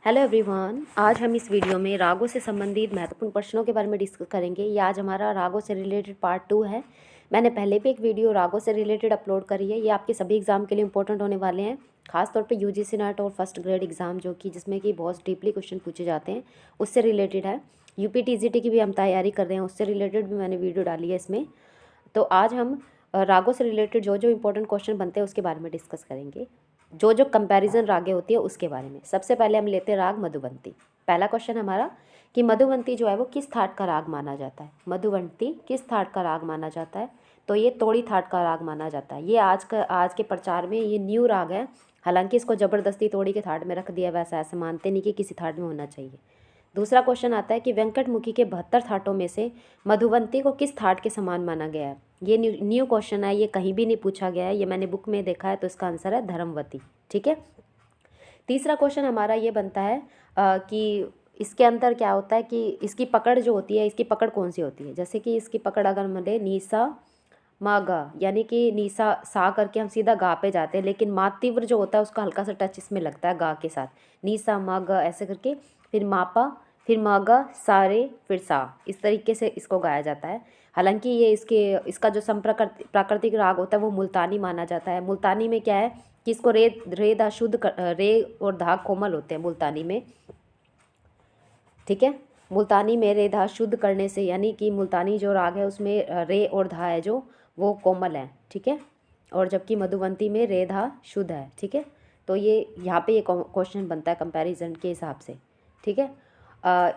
Hello everyone, आज हम इस वीडियो में रागों से संबंधित महत्वपूर्ण प्रश्नों के बारे में डिस्कस करेंगे। ये आज हमारा रागों से रिलेटेड पार्ट 2 है। मैंने पहले भी एक वीडियो रागों से रिलेटेड अपलोड करी है। ये आपके सभी एग्जाम के लिए इंपॉर्टेंट होने वाले हैं, खासतौर पे यूजीसी नेट और फर्स्ट ग्रेड एग्जाम जो कि जिसमें कि बहुत डीपली क्वेश्चन पूछे जाते हैं, उससे रिलेटेड है। यूपी टीजीटी की भी हम तैयारी कर रहे हैं, उससे रिलेटेड भी मैंने वीडियो डाली है इसमें। तो आज हम रागों से रिलेटेड जो जो इंपॉर्टेंट क्वेश्चन बनते हैं उसके बारे में डिस्कस करेंगे, जो जो कंपैरिजन रागें होती है उसके बारे में। सबसे पहले हम लेते हैं राग मधुबंती। पहला क्वेश्चन हमारा कि मधुबंती जो है वो किस थाट का राग माना जाता है। मधुबंती किस थाट का राग माना जाता है? तो ये तोड़ी थाट का राग माना जाता है। ये आज के प्रचार में ये न्यू राग है। हालांकि इसको ज़बरदस्ती तोड़ी के थाट में रख दिया, वैसा ऐसे मानते नहीं कि किसी थाट में होना चाहिए। दूसरा क्वेश्चन आता है कि वेंकटमुखी के 72 थाटों में से मधुबंती को किस थाट के समान माना गया है। ये न्यू क्वेश्चन है, ये कहीं भी नहीं पूछा गया है, ये मैंने बुक में देखा है, तो इसका आंसर है धर्मवती। ठीक है। तीसरा क्वेश्चन हमारा ये बनता है कि इसके अंदर क्या होता है कि इसकी पकड़ जो होती है, इसकी पकड़ कौन सी होती है। जैसे कि इसकी पकड़ अगर मिले नीसा मा गा, यानी कि नीसा सा करके हम सीधा गा पे जाते हैं, लेकिन मा तीव्र जो होता है उसका हल्का सा टच इसमें लगता है गा के साथ। नीसा मा गा ऐसे करके, फिर मापा, फिर मागा, सारे, फिर सा, इस तरीके से इसको गाया जाता है। हालांकि ये इसका जो प्राकृतिक राग होता है वो मुल्तानी माना जाता है। मुल्तानी में क्या है कि इसको रे धा शुद्ध रे और धा कोमल होते हैं मुल्तानी में। ठीक है। मुल्तानी में रे धा शुद्ध करने से, यानी कि मुल्तानी जो राग है उसमें रे और धा है जो वो कोमल है। ठीक है। और जबकि मधुबंती में रे धा शुद्ध है। ठीक है। तो ये यहाँ पे ये क्वेश्चन बनता है कंपैरिजन के हिसाब से। ठीक है।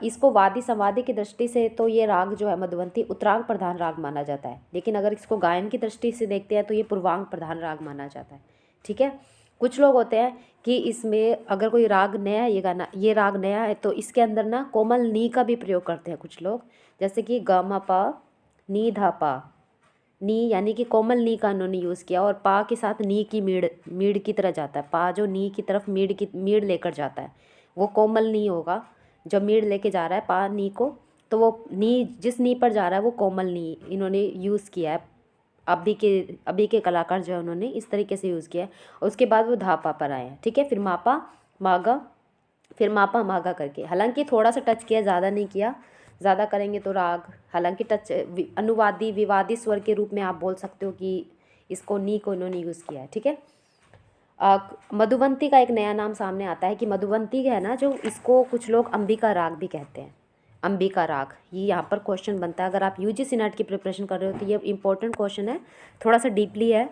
इसको वादी संवादी की दृष्टि से तो ये राग जो है मधुबंती उत्तरांग प्रधान राग माना जाता है, लेकिन अगर इसको गायन की दृष्टि से देखते हैं तो ये पूर्वांग प्रधान राग माना जाता है। ठीक है। कुछ लोग होते हैं कि इसमें अगर कोई राग नया है, ये राग नया है, तो इसके अंदर ना कोमल नी का भी प्रयोग करते हैं कुछ लोग। जैसे कि ग म पा नी धा पा, नी यानी कि कोमल नी का उन्होंने यूज़ किया, और पा के साथ नी की मीड़ की तरह जाता है। पा जो नी की तरफ मीड़ लेकर जाता है, वो कोमल नी होगा। जब मीड़ लेके जा रहा है पा नी को, तो वो नी जिस नी पर जा रहा है वो कोमल नी इन्होंने यूज़ किया है। अभी के कलाकार जो है उन्होंने इस तरीके से यूज़ किया है। और उसके बाद वो धापा पर आए हैं। ठीक है। फिर मापा मागा, फिर मापा मागा करके, हालांकि थोड़ा सा टच किया, ज़्यादा नहीं किया। ज़्यादा करेंगे तो राग, हालांकि टच अनुवादी विवादी स्वर के रूप में आप बोल सकते हो कि इसको नी को इन्होंने यूज़ किया है। ठीक है। मधुबंती का एक नया नाम सामने आता है कि मधुबंती है ना, जो इसको कुछ लोग अंबिका राग भी कहते हैं। अंबिका राग, ये यहाँ पर क्वेश्चन बनता है। अगर आप यूजीसी नेट की प्रिपरेशन कर रहे हो तो ये इंपॉर्टेंट क्वेश्चन है, थोड़ा सा डीपली है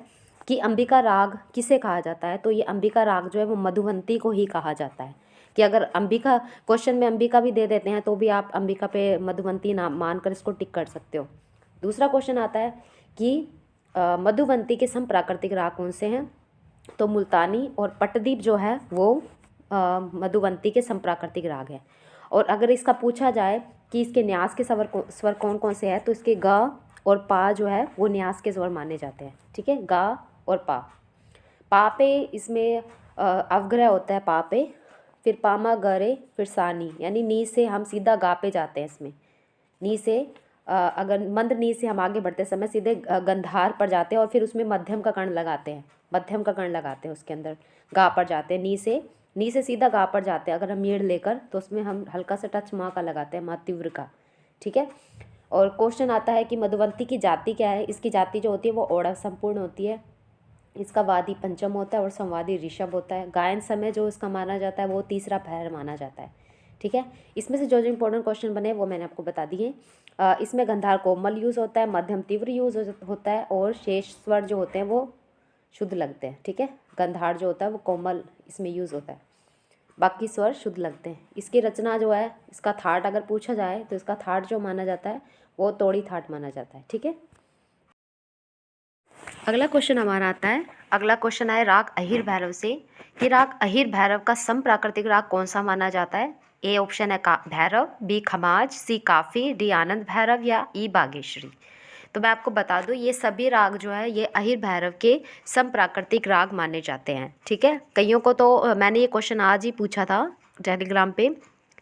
कि अंबिका राग किसे कहा जाता है। तो ये अंबिका राग जो है वो मधुबंती को ही कहा जाता है। कि अगर अंबिका क्वेश्चन में अंबिका भी दे देते हैं तो भी आप अंबिका पे मधुबंती नाम मानकर इसको टिक कर सकते हो। दूसरा क्वेश्चन आता है कि मधुबंती के सम प्राकृतिक राग कौन से हैं। तो मुल्तानी और पट्टदीप जो है वो मधुबंती के संप्राकृतिक राग है। और अगर इसका पूछा जाए कि इसके न्यास के स्वर कौन कौन से हैं, तो इसके ग और पा जो है वो न्यास के स्वर माने जाते हैं। ठीक है। गा और पा पे इसमें अवग्रह होता है पा पे, फिर पामा गरे, फिर सानी, यानी नी से हम सीधा गा पे जाते हैं। इसमें नी से अगर मंद नी से हम आगे बढ़ते समय सीधे गंधार पर जाते हैं, और फिर उसमें मध्यम का कर्ण लगाते हैं। मध्यम का कर्ण लगाते हैं उसके अंदर, गा पर जाते हैं। नी से सीधा गा पर जाते हैं। अगर हम मीड़ लेकर तो उसमें हम हल्का सा टच माँ का लगाते हैं, माँ तीव्र का। ठीक है। और क्वेश्चन आता है कि मधुबंती की जाति क्या है। इसकी जाति जो होती है वो ओढ़ संपूर्ण होती है। इसका वादी पंचम होता है और संवादी ऋषभ होता है। गायन समय जो इसका माना जाता है वो तीसरा पैर माना जाता है। ठीक है। इसमें से जो जो इंपॉर्टेंट क्वेश्चन बने वो मैंने आपको बता दिए। इसमें गंधार कोमल यूज़ होता है, मध्यम तीव्र यूज़ होता है, और शेष स्वर जो होते हैं वो शुद्ध लगते हैं। ठीक है। गंधार जो होता है वो कोमल इसमें यूज़ होता है, बाकी स्वर शुद्ध लगते हैं। इसकी रचना जो है, इसका थाट अगर पूछा जाए तो इसका थाट जो माना जाता है वो तोड़ी थाट माना जाता है। ठीक है। अगला क्वेश्चन हमारा आता है, अगला क्वेश्चन है राग अहिर भैरव से कि राग अहिर भैरव का सम प्राकृतिक राग कौन सा माना जाता है। ए ऑप्शन है भैरव, बी खमाज, सी काफ़ी, डी आनंद भैरव, या ई बागेश्वरी। तो मैं आपको बता दूं ये सभी राग जो है ये अहिर भैरव के सम प्राकृतिक राग माने जाते हैं। ठीक है। कईयों को तो मैंने ये क्वेश्चन आज ही पूछा था टेलीग्राम पे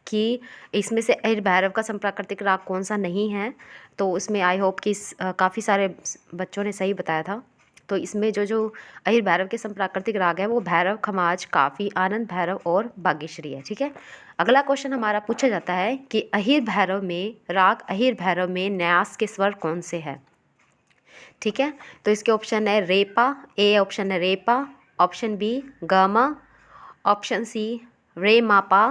कि इसमें से अहिर भैरव का सम प्राकृतिक राग कौन सा नहीं है। तो उसमें आई होप कि काफ़ी सारे बच्चों ने सही बताया था। तो इसमें जो जो अहिर भैरव के समप्राकृतिक राग है वो भैरव, खमाज, काफ़ी, आनंद भैरव और बागेश्वरी है। ठीक है, अगला क्वेश्चन हमारा पूछा जाता है कि अहिर भैरव में राग अहिर भैरव में न्यास के स्वर कौन से हैं। ठीक है, तो इसके ऑप्शन है रेपा, ए ऑप्शन है रेपा, option B gamma, option C रे मापा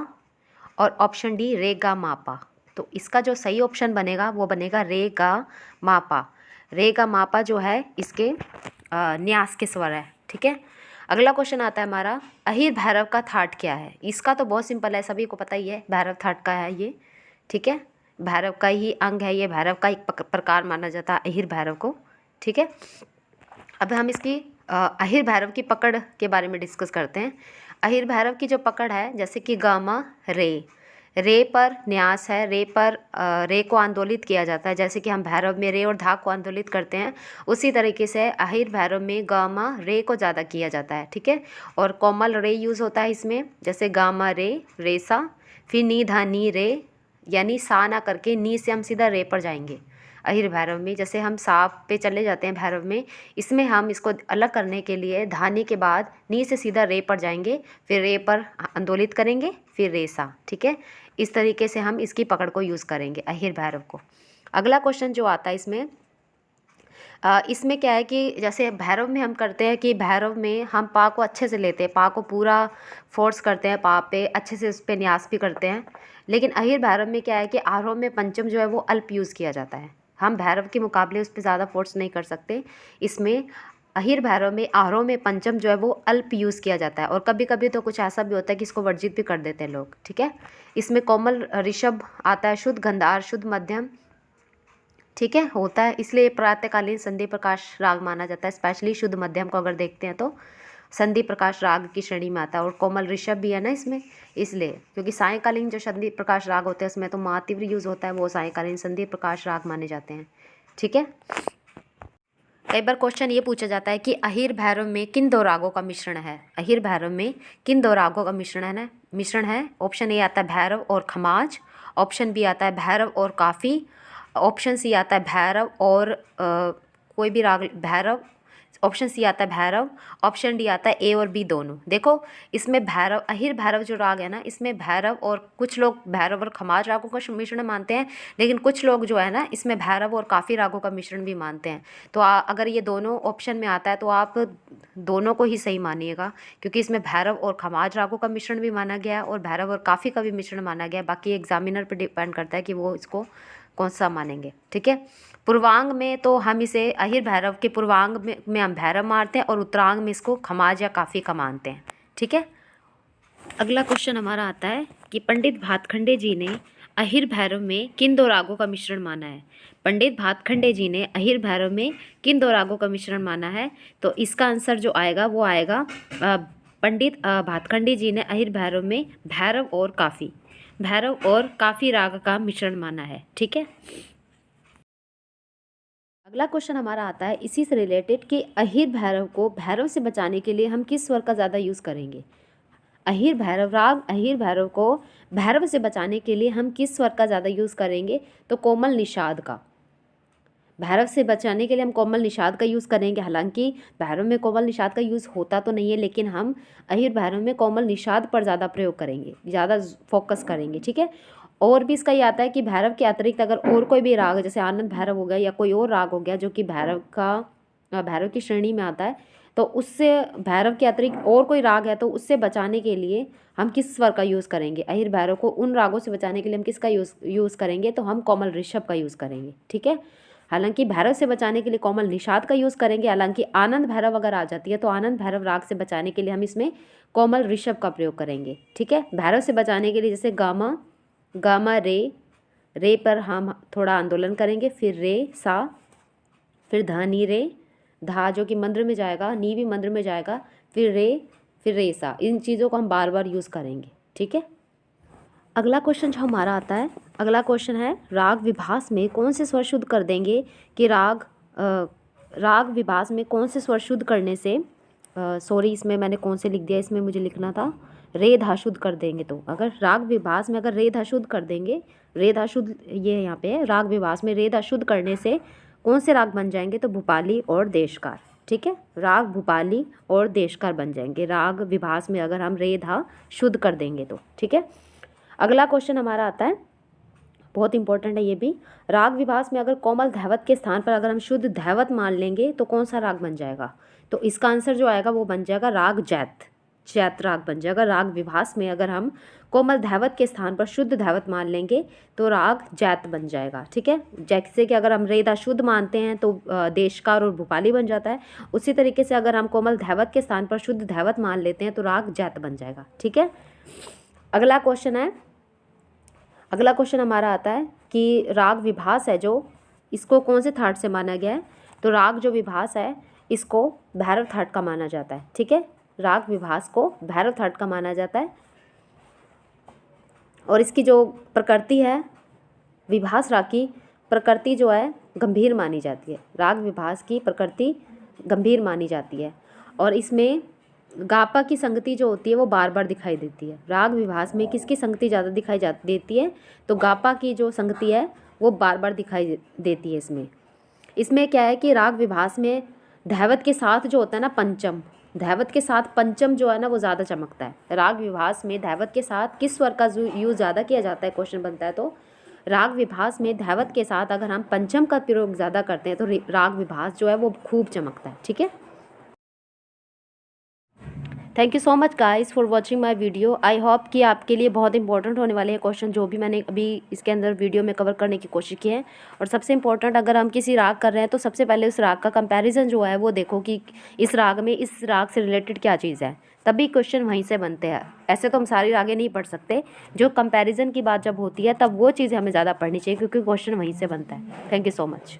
और ऑप्शन डी रे गा मापा। तो इसका जो सही ऑप्शन बनेगा वो बनेगा रे गा मापा। रे गा मापा जो है इसके न्यास के स्वर है। ठीक है, अगला क्वेश्चन आता है हमारा अहिर भैरव का थाट क्या है। इसका तो बहुत सिंपल है, सभी को पता ही है, भैरव थाट का है ये। ठीक है, भैरव का ही अंग है ये, भैरव का एक प्रकार माना जाता है अहिर भैरव को। ठीक है, अब हम इसकी अहिर भैरव की पकड़ के बारे में डिस्कस करते हैं। अहिर भैरव की जो पकड़ है, जैसे कि गामा रे पर न्यास है, रे पर रे को आंदोलित किया जाता है, जैसे कि हम भैरव में रे और धा को आंदोलित करते हैं, उसी तरीके से अहिर भैरव में गामा रे को ज़्यादा किया जाता है। ठीक है, और कोमल रे यूज़ होता है इसमें, जैसे गामा रे, रेसा, फिर नी धा नी रे, यानी सा ना करके नी से हम सीधा रे पर जाएंगे। अहिर भैरव में जैसे हम सा पे चले जाते हैं भैरव में, इसमें हम इसको अलग करने के लिए धानी के बाद नी से सीधा रे पर जाएंगे, फिर रे पर आंदोलित करेंगे, फिर रे सा। ठीक है, इस तरीके से हम इसकी पकड़ को यूज़ करेंगे अहिर भैरव को। अगला क्वेश्चन जो आता है इसमें क्या है कि जैसे भैरव में हम करते हैं कि भैरव में हम पा को अच्छे से लेते हैं, पा को पूरा फोर्स करते हैं, पा पे अच्छे से उस पर न्यास भी करते हैं। लेकिन अहिर भैरव में क्या है कि आरोह में पंचम जो है वो अल्प यूज़ किया जाता है, हम भैरव के मुकाबले उस पर ज़्यादा फोर्स नहीं कर सकते। इसमें अहिर भैरव में आरोह में पंचम जो है वो अल्प यूज़ किया जाता है, और कभी कभी तो कुछ ऐसा भी होता है कि इसको वर्जित भी कर देते हैं लोग। ठीक है, इसमें कोमल ऋषभ आता है, शुद्ध गंधार, शुद्ध मध्यम। ठीक है, होता है, इसलिए प्रातःकालीन संधि प्रकाश राग माना जाता है। स्पेशली शुद्ध मध्यम को अगर देखते हैं तो संधि प्रकाश राग की श्रेणी में आता है, और कोमल ऋषभ भी है ना इसमें, इसलिए क्योंकि सायंकालीन जो संधि प्रकाश राग होते हैं उसमें तो महातीव्र यूज़ होता है, वो सायंकालीन संधि प्रकाश राग माने जाते हैं। ठीक है, कई बार क्वेश्चन ये पूछा जाता है कि अहिर भैरव में किन दो रागों का मिश्रण है। अहिर भैरव में किन दो रागों का मिश्रण है। ऑप्शन ए आता है भैरव और खमाज, ऑप्शन बी आता है भैरव और काफ़ी, ऑप्शन सी आता है भैरव और कोई भी राग भैरव, ऑप्शन सी आता है भैरव, ऑप्शन डी आता है ए और बी दोनों। देखो इसमें भैरव अहिर भैरव जो राग है ना, इसमें भैरव और कुछ लोग भैरव और खमाज रागों का मिश्रण मानते हैं, लेकिन कुछ लोग जो है ना इसमें भैरव और काफ़ी रागों का मिश्रण भी मानते हैं। तो अगर ये दोनों ऑप्शन में आता है तो आप दोनों को ही सही मानिएगा, क्योंकि इसमें भैरव और खमाज रागों का मिश्रण भी माना गया है और भैरव और काफ़ी का भी मिश्रण माना गया है। बाकी एग्जामिनर पर डिपेंड करता है कि वो इसको कौन सा मानेंगे। ठीक है, पूर्वांग में तो हम इसे अहिर भैरव के पूर्वांग में हम भैरव मानते हैं, और उत्तरांग में इसको खमाज या काफ़ी का मानते हैं। ठीक है, अगला क्वेश्चन हमारा आता है कि पंडित भातखंडे जी ने अहिर भैरव में किन दो रागों का मिश्रण माना है। पंडित भातखंडे जी ने अहिर भैरव में किन दो रागों का मिश्रण माना है। तो इसका आंसर जो आएगा वो आएगा पंडित भातखंडे जी ने अहिर भैरव में भैरव और काफ़ी राग का मिश्रण माना है। ठीक है, अगला क्वेश्चन हमारा आता है इसी से रिलेटेड कि अहिर भैरव को भैरव से बचाने के लिए हम किस स्वर का ज़्यादा यूज़ करेंगे। अहिर भैरव को भैरव से बचाने के लिए हम किस स्वर का ज़्यादा यूज़ करेंगे। तो कोमल निषाद का। भैरव से बचाने के लिए हम कोमल निषाद का यूज़ करेंगे। हालांकि भैरव में कोमल निषाद का यूज़ होता तो नहीं है, लेकिन हम अहिर भैरव में कोमल निषाद पर ज़्यादा प्रयोग करेंगे, ज़्यादा फोकस करेंगे। ठीक है, और भी इसका ये आता है कि भैरव के अतिरिक्त अगर और कोई भी राग, जैसे आनंद भैरव हो गया या कोई और राग हो गया जो कि भैरव की श्रेणी में आता है, तो उससे भैरव के अतिरिक्त और कोई राग है तो उससे बचाने के लिए हम किस स्वर का यूज़ करेंगे। अहिर भैरव को उन रागों से बचाने के लिए हम किसका यूज़ करेंगे। तो हम कोमल ऋषभ का यूज़ करेंगे। ठीक है, हालांकि भैरव से बचाने के लिए कोमल निषाद का यूज़ करेंगे। हालांकि आनंद भैरव अगर आ जाती है तो आनंद भैरव राग से बचाने के लिए हम इसमें कोमल ऋषभ का प्रयोग करेंगे। ठीक है, भैरव से बचाने के लिए जैसे गामा रे पर हम थोड़ा आंदोलन करेंगे, फिर रे सा, फिर धा नी रे, धा जो कि मंद्र में जाएगा, नी भी मंद्र में जाएगा, फिर रे सा। इन चीज़ों को हम बार बार यूज़ करेंगे। ठीक है, अगला क्वेश्चन जो हमारा आता है, अगला क्वेश्चन है राग विभास में कौन से स्वर शुद्ध कर देंगे कि राग विभास में कौन से स्वर शुद्ध करने से इसमें मैंने कौन से लिख दिया, इसमें मुझे लिखना था रे धा शुद्ध कर देंगे। तो अगर राग विभास में अगर रे धा शुद्ध कर देंगे, रे धा शुद्ध ये यहाँ पे है, राग विभास में रे धा शुद्ध करने से कौन से राग बन जाएंगे। तो भूपाली और देशकार। ठीक है। राग भूपाली और देशकार बन जाएंगे राग विभास में अगर हम रे धा शुद्ध कर देंगे तो, ठीक है। अगला क्वेश्चन हमारा आता है, बहुत इंपॉर्टेंट है ये भी। राग विभास में अगर कोमल धैवत के स्थान पर अगर हम शुद्ध धैवत मान लेंगे तो कौन सा राग बन जाएगा? तो इसका आंसर जो आएगा वो बन जाएगा राग जैत। जैत राग बन जाएगा। राग विभास में अगर हम कोमल धैवत के स्थान पर शुद्ध धैवत मान लेंगे तो राग जैत बन जाएगा, ठीक है। जैसे कि अगर हम रेदा शुद्ध मानते हैं तो देशकार और भूपाली बन जाता है, उसी तरीके से अगर हम कोमल धैवत के स्थान पर शुद्ध धैवत मान लेते हैं तो राग जैत बन जाएगा, ठीक है। अगला क्वेश्चन हमारा आता है कि राग विभास है जो, इसको कौन से थाट से माना गया है? तो राग जो विभास है इसको भैरव थाट का माना जाता है, ठीक है। राग विभास को भैरव थाट का माना जाता है और इसकी जो प्रकृति है, विभास राग की प्रकृति जो है गंभीर मानी जाती है। राग विभास की प्रकृति गंभीर मानी जाती है और इसमें गापा की संगति जो होती है वो बार बार दिखाई देती है। राग विभास में किसकी संगति ज़्यादा दिखाई देती है? तो गापा की जो संगति है वो बार बार दिखाई देती है। इसमें क्या है कि राग विभास में धैवत के साथ जो होता है ना पंचम, धैवत के साथ पंचम जो है ना वो ज़्यादा चमकता है। राग विभास में धैवत के साथ किस स्वर का यूज़ ज़्यादा किया जाता है? क्वेश्चन बनता है तो राग विभास में धैवत के साथ अगर हम पंचम का प्रयोग ज़्यादा करते हैं तो राग विभास जो है वो खूब चमकता है, ठीक है। Thank you so much guys for watching my video. I hope कि आपके लिए बहुत इंपॉर्टेंट होने वाले हैं क्वेश्चन जो भी मैंने अभी इसके अंदर वीडियो में कवर करने की कोशिश की है। और सबसे इंपॉर्टेंट, अगर हम किसी राग कर रहे हैं तो सबसे पहले उस राग का कंपैरिजन जो है वो देखो कि इस राग में इस राग से रिलेटेड क्या चीज़ है, तभी क्वेश्चन वहीं से बनते हैं। ऐसे तो हम सारी रागें नहीं पढ़ सकते, जो कंपैरिजन की बात जब होती है तब वो चीज़ हमें ज़्यादा पढ़नी चाहिए क्योंकि क्वेश्चन वहीं से बनता है। Thank you so much.